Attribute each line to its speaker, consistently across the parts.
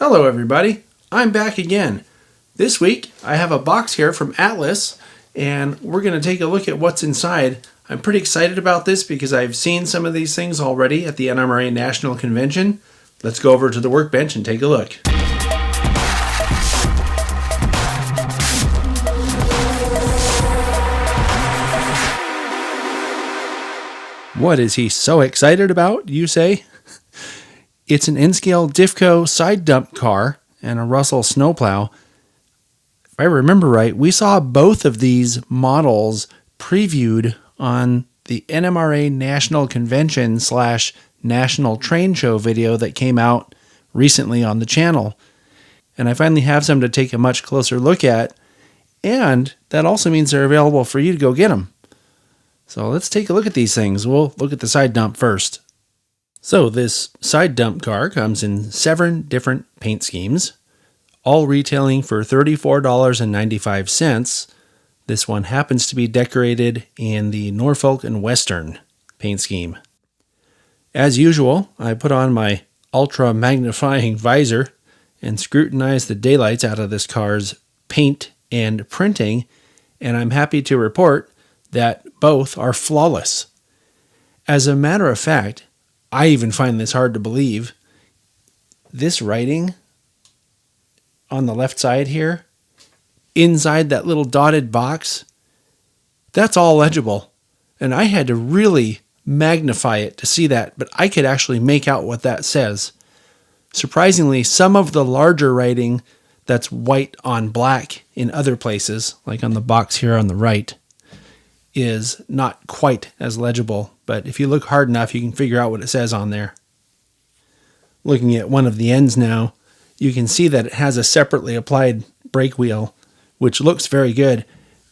Speaker 1: Hello everybody, I'm back again. This week I have a box here from Atlas and we're going to take a look at what's inside. I'm pretty excited about this because I've seen some of these things already at the NMRA National Convention. Let's go over to the workbench and take a look. What is he so excited about, you say? It's an N-Scale Diffco side dump car and a Russell Snowplow. If I remember right, we saw both of these models previewed on the NMRA National Convention / National Train Show video that came out recently on the channel. And I finally have some to take a much closer look at, and that also means they're available for you to go get them. So let's take a look at these things. We'll look at the side dump first. So this side dump car comes in 7 different paint schemes, all retailing for $34.95. This one happens to be decorated in the Norfolk and Western paint scheme. As usual, I put on my ultra magnifying visor and scrutinize the daylights out of this car's paint and printing, and I'm happy to report that both are flawless. As a matter of fact, I even find this hard to believe. This writing on the left side here, inside that little dotted box, that's all legible. And I had to really magnify it to see that, but I could actually make out what that says. Surprisingly, some of the larger writing that's white on black in other places, like on the box here on the right, is not quite as legible, but if you look hard enough, you can figure out what it says on there. Looking at one of the ends now, you can see that it has a separately applied brake wheel, which looks very good.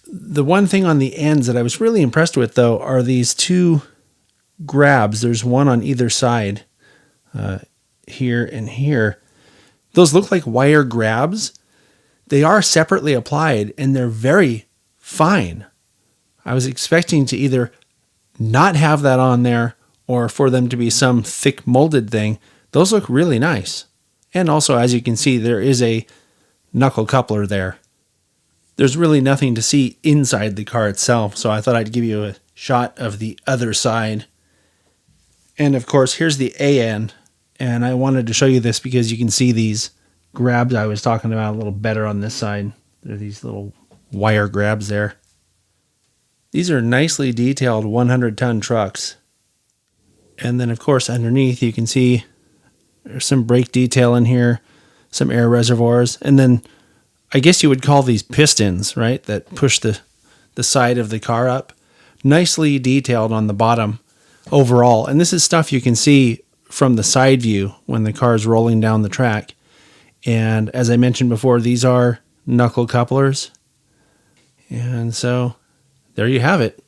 Speaker 1: The one thing on the ends that I was really impressed with, though, are these 2 grabs. There's one on either side, here and here. Those look like wire grabs. They are separately applied, and they're very fine. I was expecting to either not have that on there or for them to be some thick molded thing. Those look really nice. And also, as you can see, there is a knuckle coupler there. There's really nothing to see inside the car itself, so I thought I'd give you a shot of the other side. And of course, here's the A end, and I wanted to show you this because you can see these grabs I was talking about a little better on this side. There are these little wire grabs there. These are nicely detailed 100-ton trucks. And then, of course, underneath you can see there's some brake detail in here, some air reservoirs, and then I guess you would call these pistons, right, that push the side of the car up. Nicely detailed on the bottom overall. And this is stuff you can see from the side view when the car is rolling down the track. And as I mentioned before, these are knuckle couplers. And so there you have it.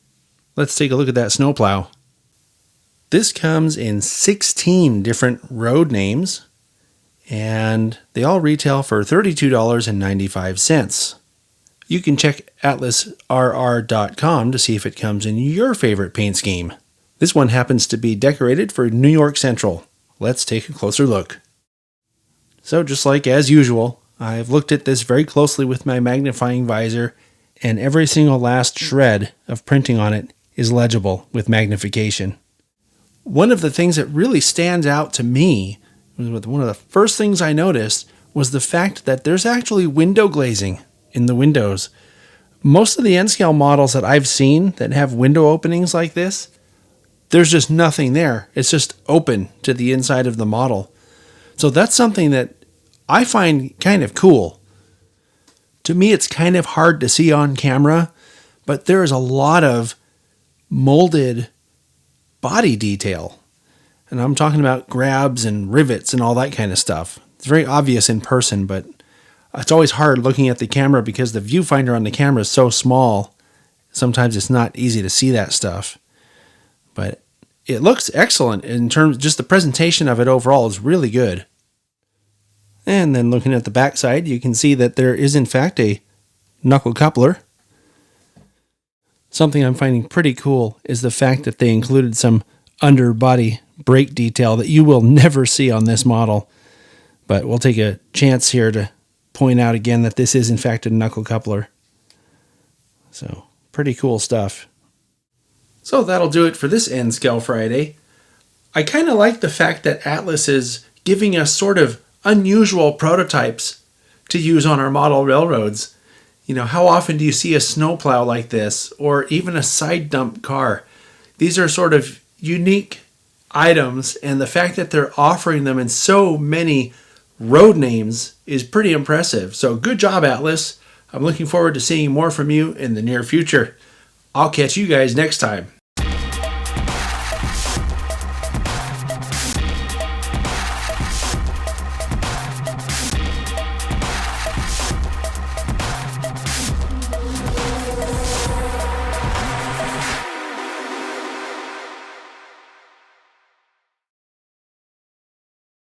Speaker 1: Let's take a look at that snowplow. This comes in 16 different road names, and they all retail for $32.95. You can check atlasrr.com to see if it comes in your favorite paint scheme. This one happens to be decorated for New York Central. Let's take a closer look. So just like as usual, I've looked at this very closely with my magnifying visor, and every single last shred of printing on it is legible with magnification. One of the things that really stands out to me, one of the first things I noticed, was the fact that there's actually window glazing in the windows. Most of the N-Scale models that I've seen that have window openings like this, there's just nothing there. It's just open to the inside of the model. So that's something that I find kind of cool. To me, it's kind of hard to see on camera, but there is a lot of molded body detail. And I'm talking about grabs and rivets and all that kind of stuff. It's very obvious in person, but it's always hard looking at the camera because the viewfinder on the camera is so small. Sometimes it's not easy to see that stuff. But it looks excellent in terms, just the presentation of it overall is really good. And then looking at the back side, you can see that there is in fact a knuckle coupler. Something I'm finding pretty cool is the fact that they included some underbody brake detail that you will never see on this model. But we'll take a chance here to point out again that this is in fact a knuckle coupler. So pretty cool stuff. So that'll do it for this N-Scale Friday. I kind of like the fact that Atlas is giving us sort of unusual prototypes to use on our model railroads. You know, how often do you see a snowplow like this, or even a side dump car? These are sort of unique items, and the fact that they're offering them in so many road names is pretty impressive. So good job, Atlas. I'm looking forward to seeing more from you in the near future. I'll catch you guys next time.